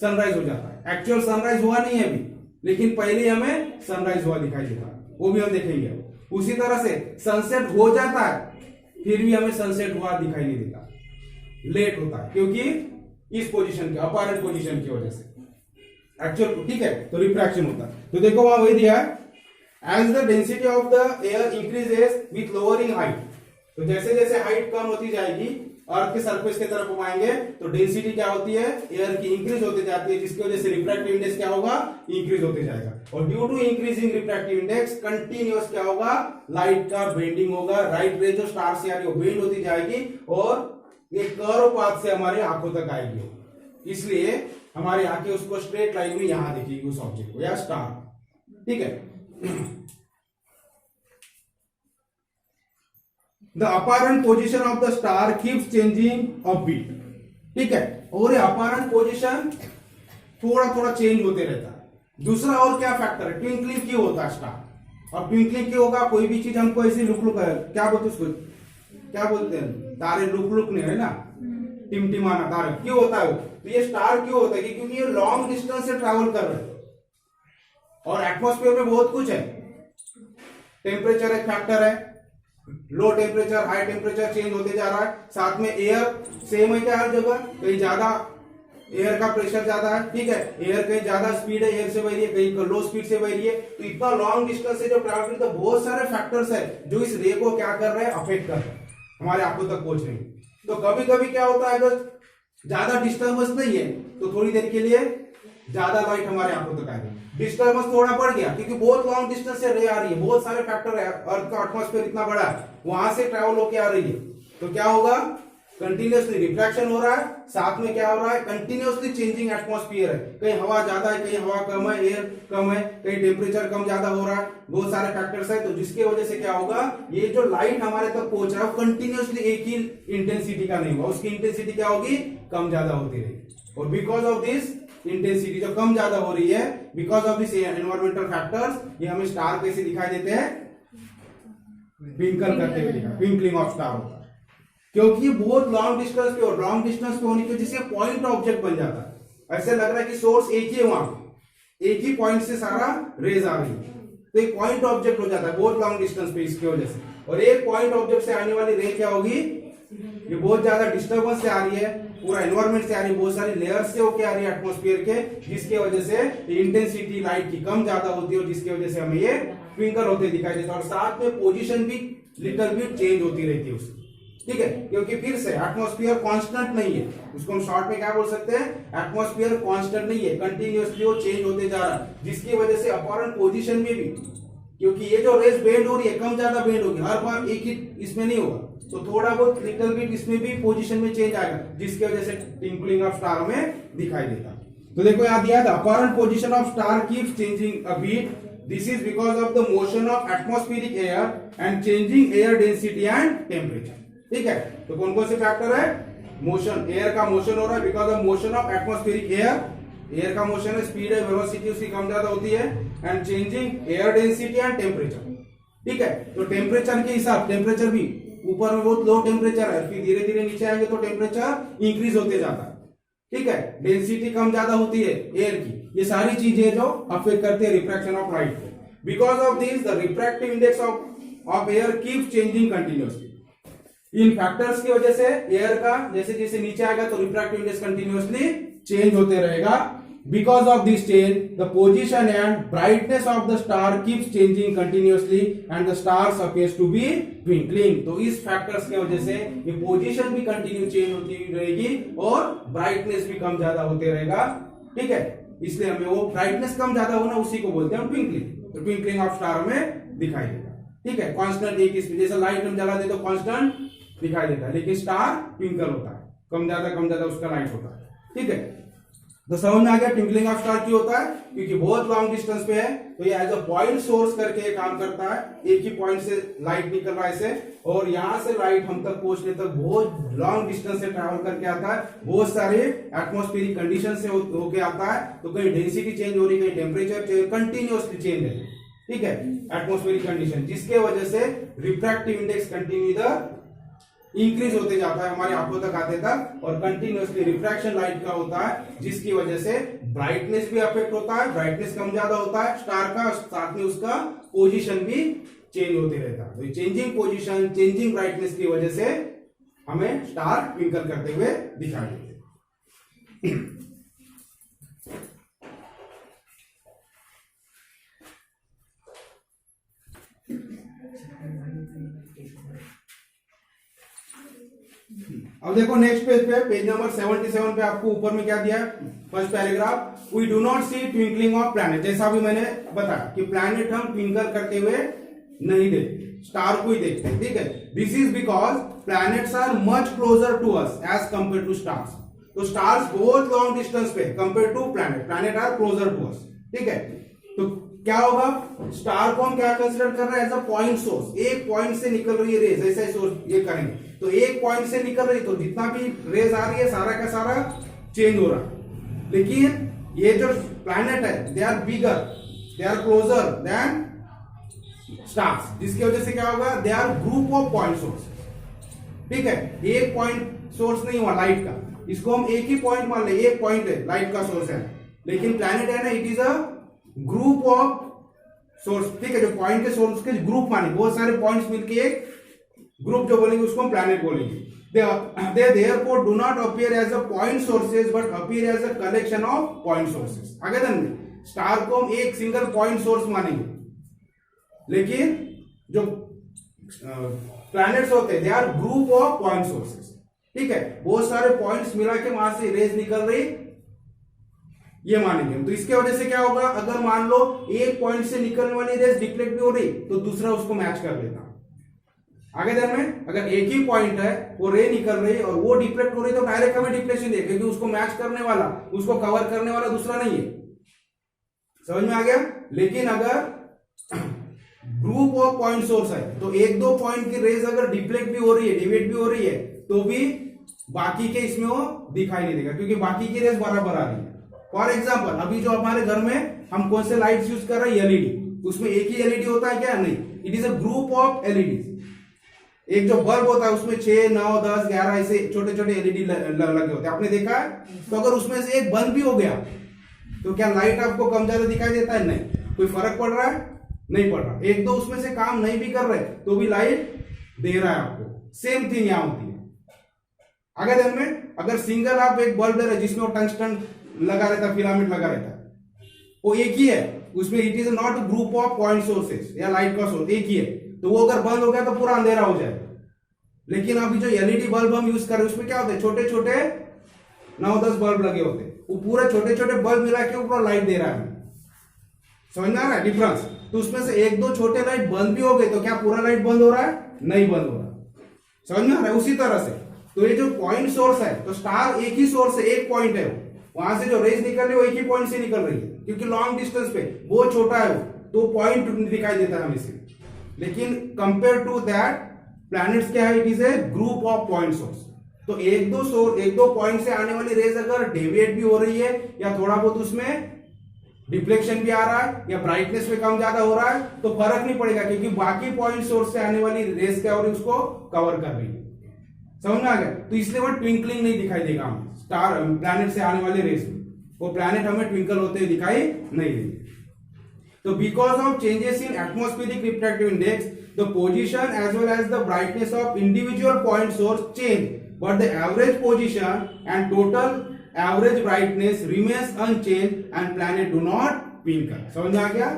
सनराइज हो जाता है। एक्चुअल सनराइज हुआ नहीं है अभी, लेकिन पहले हमें सनराइज हुआ दिखाई देता है, वो भी हम देखेंगे। उसी तरह से सनसेट हो जाता है फिर भी हमें सनसेट हुआ दिखाई नहीं देता, लेट होता है, क्योंकि इस पोजीशन के, अपैरेंट पोजीशन की वजह से एक्चुअल। ठीक है, तो रिफ्रैक्शन होता है। तो देखो वहां वही दिया है, as the density of the air increases with lowering height, तो जैसे जैसे हाइट कम होती जाएगी अर्थ के सरफेस की तरफ हम आएंगे तो डेंसिटी क्या होती है, एयर की इंक्रीज होती जाती है, जिसकी वजह से रिफ्रैक्टिव इंडेक्स क्या होगा, इंक्रीज होते जाएगा। और due to increasing refractive index continuous क्या होगा, लाइट का बेंडिंग होगा, राइट रे जो स्टार से आ रही है वो बेंड होती जाएगी और ये कर्व पाथ से हमारे आंखों तक आएगी, इसलिए हमारी आंखें उसको स्ट्रेट लाइन में यहां दिखेगी उस ऑब्जेक्ट को या स्टार। ठीक है, the apparent position of the star keeps changing a bit. ठीक है, और ये अपैरेंट पोजीशन थोड़ा थोड़ा चेंज होते रहता है। दूसरा और क्या फैक्टर है, ट्विंकलिंग क्यों होता है स्टार, और ट्विंकलिंग क्यों होगा, कोई भी चीज हमको ऐसी लुक क्या बोलते उसको, क्या बोलते हैं, तारे लुक नहीं है ना, टिमटिमाना तारा, क्यों होता है वो? तो ये स्टार क्यों होता है? क्योंकि ये लॉन्ग डिस्टेंस से ट्रैवल कर रहे हैं और एटमॉस्फेयर में बहुत कुछ है। टेम्परेचर एक फैक्टर है, low temperature high temperature change होते जा रहा है। साथ में एयर सेम है क्या हर जगह? कहीं ज्यादा एयर का प्रेशर ज्यादा है, ठीक है, एयर कहीं ज्यादा स्पीड है, एयर से बह रही है, कहीं लो स्पीड से बह रही है। तो इतना लॉन्ग डिस्टेंस से जो ट्रैवल करता है, बहुत सारे फैक्टर्स है जो इस रे को क्या कर रहे हैं, अफेक्ट कर रहे हैं, हमारे आंखों तक पहुंच रहे हैं। तो कभी कभी क्या होता है, अगर ज्यादा डिस्टर्बेंस नहीं है तो थोड़ी देर के लिए ज्यादा लाइट हमारे आंखों तक आएगी। डिस्टर्बेंस थोड़ा बढ़ गया क्योंकि बहुत लॉन्ग डिस्टेंस से रे आ रही है, बहुत सारे फैक्टर है, अर्थ का एटमॉस्फेयर इतना बड़ा है, वहां से ट्रैवल होके आ रही है, तो क्या होगा, कंटिन्यूअसली रिफ्लेक्शन हो रहा है। साथ में क्या हो रहा है, कंटिन्यूअसली चेंजिंग एटमॉस्फेयर है, कहीं हवा ज्यादा है, कहीं हवा कम है, एयर कम है, कहीं टेम्परेचर कम ज्यादा हो रहा है, बहुत सारे फैक्टर्स है। तो जिसकी वजह से क्या होगा, ये जो लाइट हमारे तक पहुंच रहा है कंटिन्यूअसली एक ही इंटेंसिटी का नहीं होगा, उसकी इंटेंसिटी क्या होगी, कम ज्यादा होती रहेगी। और बिकॉज ऑफ दिस इंटेंसिटी जो कम ज्यादा हो रही है, because of this environmental factors, ये हमें स्टार कैसे दिखाई देते हैं, ट्विंकल करते हुए दिखा, ट्विंकलिंग ऑफ स्टार होता है। क्योंकि ये बहुत लॉन्ग डिस्टेंस पे, और लॉन्ग डिस्टेंस पे होने की वजह से पॉइंट ऑब्जेक्ट बन जाता है। ऐसे लग रहा है कि सोर्स एक ही है, वहां एक ही पॉइंट से सारा रेज आ रही है, तो एक पॉइंट ऑब्जेक्ट हो जाता है बहुत लॉन्ग डिस्टेंस पे इसकी वजह से। और एक पॉइंट ऑब्जेक्ट से आने वाली रे क्या होगी, ये बहुत ज्यादा डिस्टर्बेंस से आ रही है, पूरा एनवायरमेंट से आ रही है, बहुत सारी लेयर्स से होके आ रही है एटमॉस्फेयर के, जिसकी वजह से इंटेंसिटी लाइट की कम ज्यादा होती है और जिसकी वजह से हमें ये ट्विंकल होते दिखाई देता है। और साथ में पोजीशन भी लिटिल बिट चेंज होती रहती है उसकी, ठीक है, क्योंकि फिर से एटमॉस्फेयर कांस्टेंट नहीं है, उसको हम शॉर्ट में क्या बोल सकते हैं, एटमॉस्फेयर कांस्टेंट नहीं है, कंटिन्यूअसली वो चेंज होते जा रहा है, जिसकी वजह से अपॉरेंट पोजीशन में भी, क्योंकि ये जो रेस बेंड हो रही है कम ज्यादा बेंड होगी, हर बार एक ही इसमें नहीं होगा, तो थोड़ा बहुत लिटिल बिट इसमें भी पोजीशन में चेंज आएगा, जिसकी वजह से ट्विंकलिंग ऑफ स्टार में दिखाई देता है। तो देखो याद दिया था, apparent position of star keeps changing a bit, this is because of the motion of atmospheric air and changing air density and temperature, ठीक है। तो कौन कौन से फैक्टर है, मोशन, एयर का मोशन हो रहा है because of motion of atmospheric air, air का मोशन है, स्पीड है, वेलोसिटी उसकी कम ज्यादा होती है, and changing air density and temperature, ठीक है। तो टेम्परेचर के हिसाब, टेम्परेचर भी ऊपर में बहुत लो टेम्परेचर है, फिर धीरे धीरे नीचे आएंगे तो टेम्परेचर इंक्रीज होते जाता है, ठीक है, डेंसिटी कम ज्यादा होती है एयर की, ये सारी चीजें जो अफेक्ट करते हैं रिफ्रैक्शन ऑफ लाइट को। Because of this the refractive index of air keeps changing continuously, in factors की वजह से एयर का जैसे जैसे नीचे आएगा तो रिफ्रैक्टिव इंडेक्स कंटिन्यूअसली चेंज होते रहेगा। Because of this change the position and brightness of the star keeps changing continuously and the stars appears to be twinkling. तो इस फैक्टर्स की वजह से ये पोजीशन भी कंटिन्यू चेंज होती रहेगी और ब्राइटनेस भी कम ज्यादा होते रहेगा, ठीक है। इसलिए हमें वो ब्राइटनेस कम ज्यादा होना उसी को बोलते हैं ट्विंकलिंग। तो ट्विंकलिंग ऑफ स्टार में दिखाई देगा, ठीक है। कांस्टेंट एक स्पीड, जैसे लाइट हम जला दे तो कांस्टेंट दिखाई देता है, लेकिन स्टार ट्विंकल होता है, कम ज्यादा उसका लाइट होता है, ठीक है। तो समझ में आ गया ट्विंकलिंग ऑफ स्टार क्यों होता है, क्योंकि बहुत लॉन्ग डिस्टेंस पे है, तो ये एज अ पॉइंट सोर्स करके काम करता है, एक ही पॉइंट से लाइट निकल रहा है इसे, और यहां से लाइट हम तक पहुंचने तक बहुत लॉन्ग डिस्टेंस से ट्रैवल करके आता है, बहुत सारे एटमॉस्फेरिक कंडीशन से होके आता है। तो कहीं डेंसिटी चेंज हो रही है, कहीं टेम्परेचर चेंज, कंटिन्यूअसली चेंज है, ठीक है, एटमॉस्फेरिक कंडीशन, जिसके वजह से रिफ्रैक्टिव इंडेक्स कंटिन्यू इंक्रीज होते जाता है हमारी आंखों तक आते तक, और कंटिन्यूअसली रिफ्रैक्शन लाइट का होता है, जिसकी वजह से ब्राइटनेस भी अफेक्ट होता है, ब्राइटनेस कम ज्यादा होता है स्टार का, साथ में उसका पोजीशन भी चेंज होते रहता है। तो चेंजिंग पोजीशन, चेंजिंग ब्राइटनेस की वजह से हमें स्टार ट्विंकल करते हुए दिखाई देते हैं। अब देखो नेक्स्ट पेज पे, पेज नंबर 77 पे आपको ऊपर में क्या दिया है, first paragraph, we do not see twinkling of planet. जैसा भी मैंने बताया कि प्लैनेट हम ट्विंकल करते हुए नहीं देखते, स्टार को ही देखते हैं, ठीक है। This is because planets are much closer to us as compare to stars. तो स्टार्स बहुत लॉन्ग डिस्टेंस पे compare to planet, planet are closer to us, ठीक है। तो क्या होगा, स्टार को हम क्या कंसिडर कर रहे हैं, एज अ पॉइंट सोर्स, एक पॉइंट से निकल रही है रेज, ऐसा सोर्स ये करेंगे, तो एक पॉइंट से निकल रही, तो जितना भी रेज आ रही है सारा का सारा चेंज हो रहा है। लेकिन ये जो प्लैनेट है, they are bigger, they are closer than stars, जिसकी वजह से क्या होगा, they are group of point source, ठीक है। एक पॉइंट सोर्स नहीं हुआ लाइट का, इसको हम एक ही पॉइंट मान ले, एक पॉइंट है लाइट का सोर्स है, लेकिन प्लैनेट है ना it is a group of source, ठीक है, जो पॉइंट के सोर्स के ग्रुप माने, बहुत सारे पॉइंट्स मिलके एक ग्रुप जो बोलेंगे उसको हम प्लैनेट बोलेंगे। they therefore do not appear as a point sources but appear as a collection of point sources। आगे ध्यान में, स्टार को हम एक सिंगल पॉइंट सोर्स मानेंगे, लेकिन जो प्लैनेट्स होते हैं they are group of point sources, ठीक है, बहुत सारे पॉइंट्स मिला के वहां से रेज निकल रही, ये मानेंगे हम। तो इसके वजह से क्या होगा, अगर मान लो एक पॉइंट से निकलने वाली रेज डिफ्लेक्ट भी हो रही तो दूसरा उसको मैच कर लेता। आगे ध्यान में, अगर एक ही पॉइंट है वो रे निकल रही और वो डिफ्लेक्ट हो रही तो डायरेक्ट हमें डिफ्लेक्शन दे, क्योंकि उसको मैच करने वाला, उसको कवर करने वाला दूसरा नहीं है। समझ में आ गया। लेकिन अगर ग्रुप ऑफ पॉइंट सोर्स है तो एक दो पॉइंट की रेज अगर डिफ्लेक्ट भी हो रही है, डिविएट भी हो रही है, तो भी बाकी के इसमें वो दिखाई नहीं देगा, क्योंकि बाकी की रेज बराबर आ रही है। फॉर एग्जाम्पल अभी जो हमारे घर में हम कौन से लाइट्स यूज कर रहे हैं, एलईडी, उसमें एक ही एलईडी होता है क्या, नहीं, it is a group of LED. एक जो बल्ब होता है उसमें 6, 9, 10, 11 ऐसे छोटे छोटे एलईडी लगे होते हैं, आपने देखा है। तो अगर उसमें से एक बंद भी हो गया तो क्या लाइट आपको कम ज्यादा दिखाई देता है, नहीं, कोई फर्क पड़ रहा है, नहीं पड़ रहा। एक दो उसमें से काम नहीं भी कर रहे तो भी लाइट दे रहा है आपको, सेम थिंग यहां होती है। आगे ध्यान में, अगर सिंगल आप एक बल्ब ले रहे जिसमें वो टंगस्टन लगा रहता, फिलामेंट लगा रहता है, वो एक ही है, उसमें it is not group of point sources या लाइट का सोर्स एक ही है, तो वो अगर बंद हो गया तो पूरा अंधेरा हो जाएगा। लेकिन अभी जो एलईडी बल्ब हम यूज कर रहे हैं उसमें क्या होता है, छोटे छोटे 9-10 बल्ब लगे होते हैं, वो पूरे छोटे छोटे बल्ब मिला के ऊपर लाइट दे रहा है। समझ में आ रहा है डिफरेंस। तो उसमें से एक दो छोटे लाइट बंद भी हो गए तो क्या पूरा लाइट बंद हो रहा है, नहीं बंद हो रहा। समझ में आ रहा है। उसी तरह से तो ये जो पॉइंट सोर्स है, तो स्टार एक ही सोर्स है, एक पॉइंट है, वहां से जो रेज निकल रही है वो एक ही पॉइंट से निकल रही है, क्योंकि लॉन्ग डिस्टेंस पे वो छोटा है, तो पॉइंट दिखाई देता है हमें से। लेकिन कंपेयर टू दैट प्लैनेट्स क्या है, it is a group of point source. तो एक दो पॉइंट से आने वाली रेज अगर डेविएट भी हो रही है या थोड़ा बहुत उसमें डिफ्लेक्शन भी आ रहा है या ब्राइटनेस में कम ज्यादा हो रहा है तो फर्क नहीं पड़ेगा, क्योंकि बाकी पॉइंट सोर्स से आने वाली रेज क्या हो रही है उसको कवर कर रही है। समझ में आ गया। तो इसलिए वो ट्विंकलिंग नहीं दिखाई देगा हमें, स्टार प्लैनेट से आने वाले रेज में वो प्लैनेट हमें ट्विंकल होते दिखाई नहीं देंगे। तो because of changes in atmospheric refractive index, the position as well as the brightness of individual point source change, but the average position and total average brightness remains unchange and planet do not twinkle. समझ में आ गया।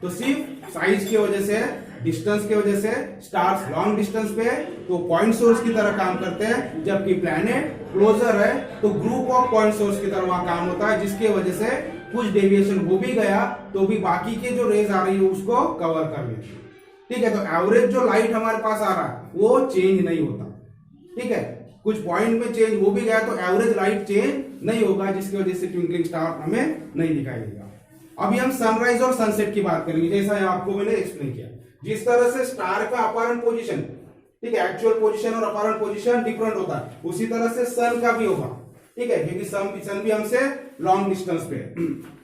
तो सिर्फ size की वजह से, distance की वजह से स्टार्स लॉन्ग डिस्टेंस पे तो पॉइंट सोर्स की तरह काम करते हैं, जबकि प्लैनेट क्लोजर है तो ग्रुप ऑफ पॉइंट सोर्स की तरह वहां काम होता है, जिसकी वजह से कुछ डेविएशन हो भी गया तो भी बाकी के जो रेज आ रही है उसको कवर कर लेती है। ठीक है। तो एवरेज जो लाइट हमारे पास आ रहा है वो चेंज नहीं होता। ठीक है। कुछ पॉइंट में चेंज हो भी गया तो एवरेज लाइट चेंज नहीं होगा, जिसकी वजह से ट्विंकलिंग स्टार हमें नहीं दिखाई देगा। अभी हम सनराइज और सनसेट की बात करेंगे, जैसा आपको मैंने एक्सप्लेन किया। जिस तरह से स्टार का अपरेंट पोजीशन, ठीक है, एक्चुअल पोजीशन और अपरेंट पोजीशन डिफरेंट होता है, उसी तरह से सन का भी होगा। ठीक है, क्योंकि सन भी हमसे लॉन्ग डिस्टेंस पे है।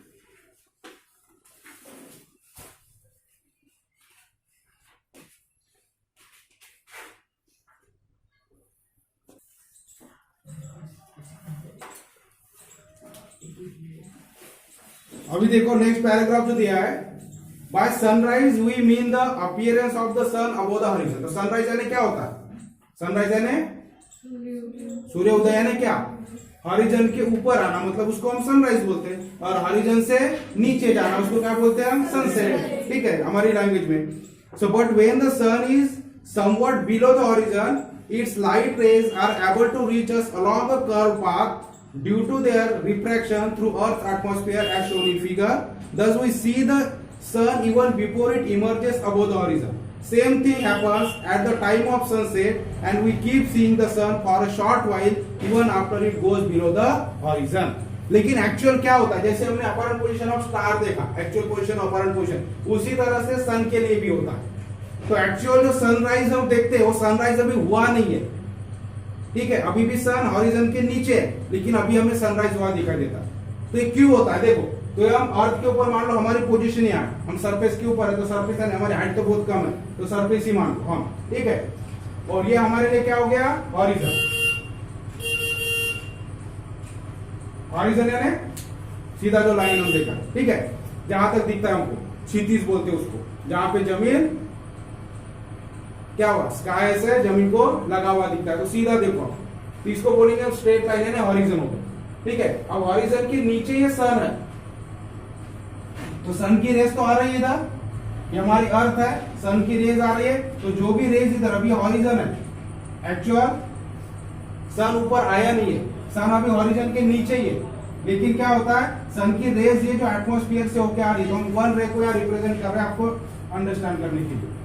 अभी देखो नेक्स्ट पैराग्राफ जो दिया है, by sunrise we mean the appearance of the sun above the horizon. तो सनराइज यानी क्या होता है, सनराइज यानी सूर्य उदय यानी क्या, हॉरिजॉन के ऊपर आना, मतलब उसको हम सनराइज बोलते हैं, और हॉरिजॉन से नीचे जाना उसको क्या बोलते हैं हम, सनसेट। ठीक है, हमारी लैंग्वेज में। So but when the sun is somewhat below the horizon, its light rays are able to reach us along a curved path due to their refraction through Earth's atmosphere as shown in figure. Thus we see the sun even before it emerges above the horizon. Same thing happens at the time of sunset, and we keep seeing the sun for a short while even after it goes below the horizon. लेकिन actual क्या होता है, जैसे हमने apparent position of star देखा, actual position apparent position, उसी तरह से सन के लिए भी होता है। तो एक्चुअल जो सनराइज हम देखते हैं वो सनराइज अभी हुआ नहीं है। ठीक है, अभी भी सन हॉरिजॉन के नीचे है, लेकिन अभी हमें सनराइज हुआ दिखाई देता है। तो ये क्यों होता है, देखो, तो हम अर्थ के ऊपर मान लो हमारी पोजीशन यहाँ है, हम सरफेस के ऊपर है, तो सरफेस है, हमारी हाइट तो बहुत कम है, तो सरफेस ही मान लो हम। ठीक है, और ये हमारे लिए क्या हो गया, हॉरिजॉन। हॉरिजॉन यानी सीधा जो लाइन हम देखा, ठीक है, जहां तक दिखता है हमको, क्षितिज बोलते हैं उसको, जहां पे जमीन क्या हुआ, स्काई से जमीन को लगा हुआ दिखता है, तो सीधा देखो, तो इसको बोलेंगे हम स्ट्रेट लाइन है ना, हॉरिजॉन हो गया, ठीक है। अब हॉरिजॉन के नीचे ये सन है, तो सन की रेस तो आ रही है इधर, ये हमारी अर्थ है, सन की रेज आ रही है, तो जो भी रेज इधर, अभी हॉरिजॉन है, एक्चुअल सन ऊपर आया नहीं है, सन अभी हॉरिजॉन के नीचे ही है, लेकिन क्या होता है, सन की रेज ये जो एटमॉस्फेयर से होकर आ रही है, तो हम वन रे को यहाँ रिप्रेजेंट कर रहे हैं आपको अंडरस्टैंड करने के लिए।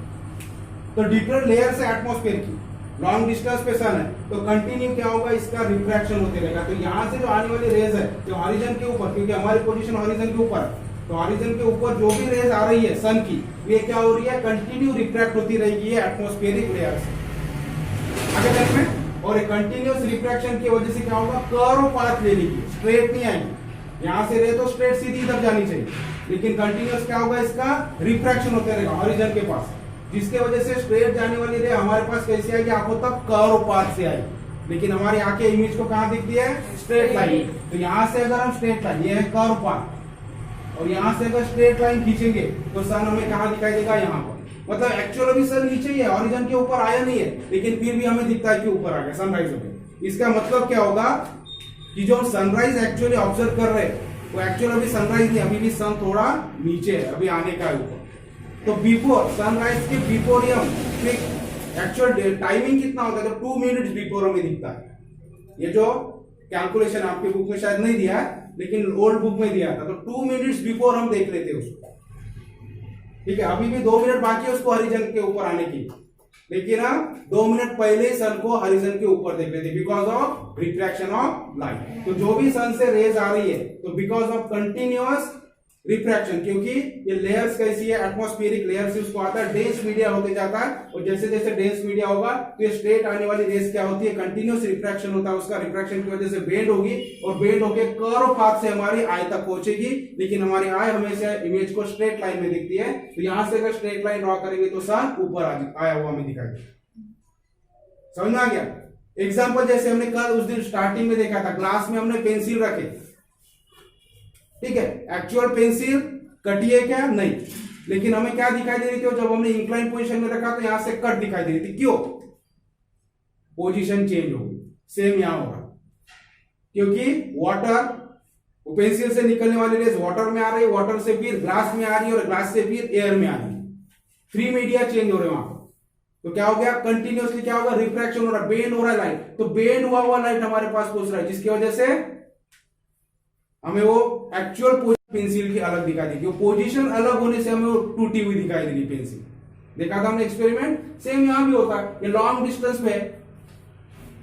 तो डिफरेंट लेयर से एटमॉस्फेयर की लॉन्ग डिस्टेंस पे सन है, तो कंटिन्यू क्या होगा, इसका रिफ्रैक्शन होते रहेगा, तो यहाँ से जो आने वाली रेज है जो हॉरिजॉन के ऊपर, क्योंकि हमारी पोजीशन हॉरिजॉन के ऊपर है, तो हॉरिजॉन के ऊपर जो भी रेज आ रही है सन की, ये क्या हो रही है, कंटिन्यू रिफ्रैक्ट होती रहेगी एटमॉस्फेरिक लेयर से आगे तक में, और कंटिन्यूस रिफ्रैक्शन की वजह से क्या होगा, कर्व पाथ ले लेगी, स्ट्रेट नहीं आएगी, यहां से रे तो स्ट्रेट सीधी इधर जानी चाहिए, लेकिन कंटिन्यूस क्या होगा, इसका रिफ्रैक्शन होते रहेगा हॉरिजॉन के पास, जिसके वजह से स्ट्रेट जाने वाली रे हमारे पास कैसे आएगी, आपको तब कर्व पाथ से आएगी, लेकिन हमारी आंखें इमेज को कहां दिखती है, स्ट्रेट लाइन, तो यहां से अगर हम स्ट्रेट लाइन, ये है कर्व पाथ, और यहां से अगर स्ट्रेट लाइन खींचेंगे तो सन हमें कहां दिखाई देगा, यहां पर, मतलब एक्चुअल अभी सन नीचे ही है, हॉरिजॉन के ऊपर आया नहीं है, लेकिन फिर भी हमें दिखता है कि ऊपर आ गया, सनराइज हो गया। इसका मतलब क्या होगा कि जो हम सनराइज एक्चुअली ऑब्जर्व कर रहे हैं, वो एक्चुअल अभी सनराइज नहीं, अभी भी सन थोड़ा नीचे है, अभी आने का है ऊपर, तो बिफोर सनराइज के बिफोर ही हम एक्चुअल टाइमिंग कितना होता है, तो 2 मिनट्स बिफोर हमें दिखता है, ये जो कैलकुलेशन आपके बुक में शायद नहीं दिया है, लेकिन ओल्ड बुक में दिया था, तो 2 मिनट्स बिफोर हम देख लेते हैं उसको, ठीक है, अभी भी 2 मिनट बाकी है उसको हॉरिजॉन के ऊपर आने की, लेकिन हम 2 मिनट पहले ही सन को हॉरिजॉन के ऊपर देख लेते, because of refraction of light, तो जो भी सन से रेज आ रही है, तो बिकॉज ऑफ कंटिन्यूअस रिफ्रैक्शन, क्योंकि ये लेयर्स कैसी है, एटमॉस्फेरिक लेयर से उसको आता है, डेंस मीडिया होते जाता है, और जैसे जैसे डेंस मीडिया होगा तो ये स्ट्रेट आने वाली रेस क्या होती है, कंटिन्यूअस रिफ्रैक्शन होता है, उसका रिफ्रैक्शन की वजह से बेंड होगी, और बेंड होके कर्व पाथ से हमारी आई तक पहुंचेगी, लेकिन हमारी आई हमेशा इमेज को स्ट्रेट लाइन में दिखती है, तो यहां से अगर स्ट्रेट लाइन ड्रॉ करेंगे तो सन ऊपर आया हुआ हमें दिखाई देगा, समझ में आ गया। एग्जाम्पल जैसे हमने कल उस दिन स्टार्टिंग में देखा था, ग्लास में हमने पेंसिल रखे, ठीक है, एक्चुअल पेंसिल कटी है क्या, नहीं, लेकिन हमें क्या दिखाई दे रही थी, जब हमने इंक्लाइन पोजीशन में रखा तो यहां से कट दिखाई दे रही थी, क्यों, पोजीशन चेंज हो गई, सेम यहां होगा, क्योंकि वाटर, पेंसिल से निकलने वाली रेज वाटर में आ रही है, वाटर से फिर ग्लास में आ रही है, और ग्लास से फिर एयर में आ रही है, फ्री मीडिया चेंज हो रहे हैं वहां पर, तो क्या हो गया, कंटिन्यूअसली क्या होगा, रिफ्रैक्शन हो रहा है, बेंड हो रहा है लाइट, तो बेंड हुआ लाइट हमारे पास पहुंच रहा है, जिसकी वजह से हमें वो एक्चुअल पेंसिल की अलग दिखाई देगी, वो पोजीशन अलग होने से हमें वो टूटी हुई दिखाई देगी पेंसिल, देखा था हमने एक्सपेरिमेंट, सेम यहां भी होता है, ये लॉन्ग डिस्टेंस पे,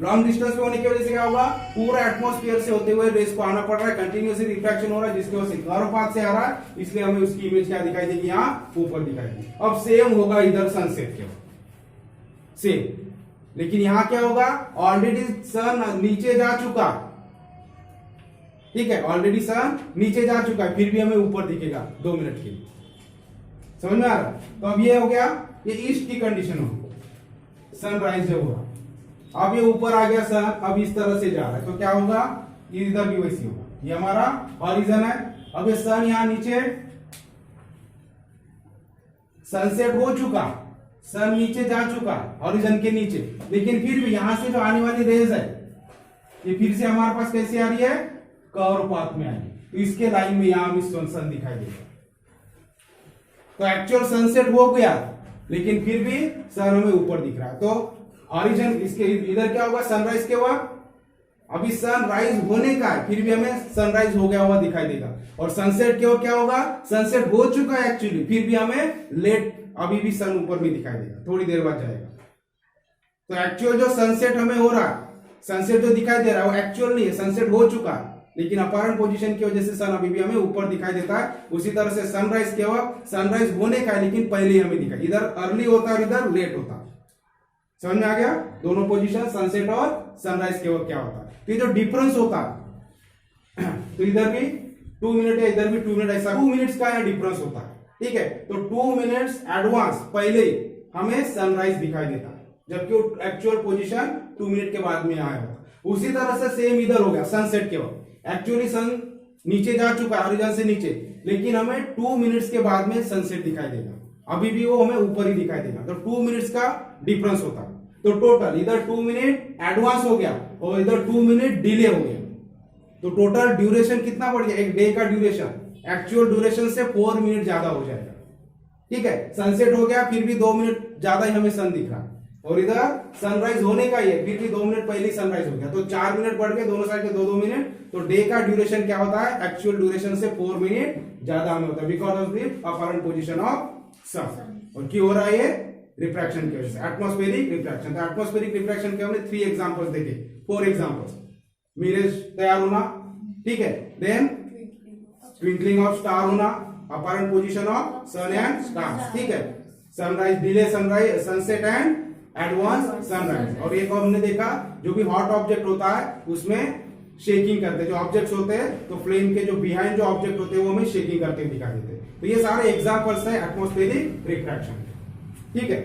लॉन्ग डिस्टेंस पे होने की वजह से क्या होगा, पूरा एटमॉस्फेयर से होते हुए रेस को आना पड़ रहा है, कंटिन्यूअसली रिफ्रैक्शन हो रहा है, जिसकी वजह से कर्व पाथ से आ रहा है, इसलिए हमें उसकी इमेज क्या दिखाई देगी, यहां ऊपर दिखाई देगी। अब सेम होगा इधर सनसेट के, सेम, लेकिन यहां क्या होगा, ऑलरेडी सन नीचे जा चुका, ठीक है, ऑलरेडी सन नीचे जा चुका है, फिर भी हमें ऊपर दिखेगा 2 मिनट के लिए, समझ में आ रहा है। तो अब ये हो गया, ये ईस्ट की कंडीशन हो, सनराइज जब हुआ, अब ये ऊपर आ गया सन, अब इस तरह से जा रहा है, तो क्या होगा, ये इधर भी वैसी होगा, ये हमारा हॉरिजॉन है, अब ये सन यहां नीचे, सनसेट हो चुका, सन नीचे जा चुका हॉरिजॉन के नीचे, लेकिन फिर भी यहां से जो आने वाली रेज है, ये फिर से हमारे पास कैसे आ रही है, कर्व पाथ में आएगी, तो इसके लाइन में यहां भी सन दिखाई देगा, तो एक्चुअल सनसेट हो गया, लेकिन फिर भी सन हमें ऊपर दिख रहा है, तो हॉरिजॉन इसके इधर क्या होगा, सनराइज के वक्त, अभी सनराइज होने का है, फिर भी हमें सनराइज हो गया हुआ दिखाई देगा, और सनसेट के वक्त क्या होगा, सनसेट हो चुका है एक्चुअली, फिर भी हमें लेट, अभी भी सन ऊपर में दिखाई देगा, थोड़ी देर बाद जाएगा, तो एक्चुअल जो सनसेट हमें हो रहा है, सनसेट जो दिखाई दे रहा है वो एक्चुअल नहीं है, सनसेट हो चुका है, लेकिन अपरेंट पोजीशन की वजह से सन अभी भी हमें ऊपर दिखाई देता है। उसी तरह से सनराइज के वक्त सनराइज होने का है, लेकिन पहले ही हमें दिखाई, इधर अर्ली होता है, इधर लेट होता है, समझ में आ गया, दोनों पोजीशन सनसेट और सनराइज के वक्त क्या होता है, तो ये जो डिफरेंस होता है, तो इधर भी 2 मिनट है, इधर भी 2 मिनट, ऐसा 2 मिनट्स का यहाँ डिफरेंस होता है, ठीक है, तो 2 मिनट्स एडवांस पहले हमें सनराइज दिखाई देता है, जबकि एक्चुअल पोजीशन 2 मिनट के बाद में आया होगा। उसी तरह से सेम इधर हो गया, सनसेट के वक्त एक्चुअली सन नीचे जा चुका है हॉरिजॉन से नीचे, लेकिन हमें 2 मिनट्स के बाद में सनसेट दिखाई देगा, अभी भी वो हमें ऊपर ही दिखाई देगा। तो 2 मिनट्स का डिफरेंस होता है। तो टोटल इधर 2 मिनट एडवांस हो गया और इधर 2 मिनट डिले हो गया, तो टोटल ड्यूरेशन कितना बढ़ गया, एक डे का ड्यूरेशन एक्चुअल ड्यूरेशन से 4 मिनट ज्यादा हो जाएगा। ठीक है, सनसेट हो गया फिर भी 2 मिनट ज्यादा ही हमें सन दिख रहा है, और इधर सनराइज होने का ही है फिर भी 2 मिनट पहले ही सनराइज हो गया, तो 4 मिनट बढ़ गए दोनों साइड के 2-2 मिनट। तो डे का ड्यूरेशन क्या होता है, एक्चुअल ड्यूरेशन से 4 मिनट ज्यादा हमें होता है, because of the apparent position of sun. और क्यों हो रहा है ये, रिफ्रैक्शन की वजह से, एटमॉस्फेरिक रिफ्रैक्शन। तो एटमॉस्फेरिक रिफ्रैक्शन के हमने 3 एग्जांपल्स देखे, 4 एग्जांपल्स। मिरेज तैयार होना, ठीक है, देन ट्विंकलिंग ऑफ स्टार होना, apparent position of sun and stars, ठीक है, sunrise, delay sunrise, sunset and advance sunrise. और एक और हमने देखा जो भी हॉट ऑब्जेक्ट होता है उसमें शेकिंग करते हैं, जो ऑब्जेक्ट्स होते हैं तो फ्लेम के जो बिहाइंड जो ऑब्जेक्ट होते हैं वो हमें शेकिंग करके दिखा देते हैं। तो ये सारे एग्जांपल्स है एटमॉस्फेरिक रिफ्रैक्शन, ठीक है।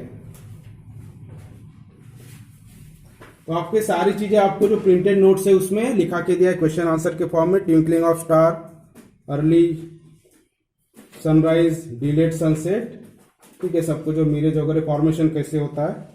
तो आपके सारी चीजें आपको जो प्रिंटेड नोट्स है उसमें लिखा के दिया है क्वेश्चन आंसर के फॉर्म में। Twinkling of star, early sunrise, delayed sunset, ठीक है, सबको जो मिरेज वगैरह फॉर्मेशन कैसे होता है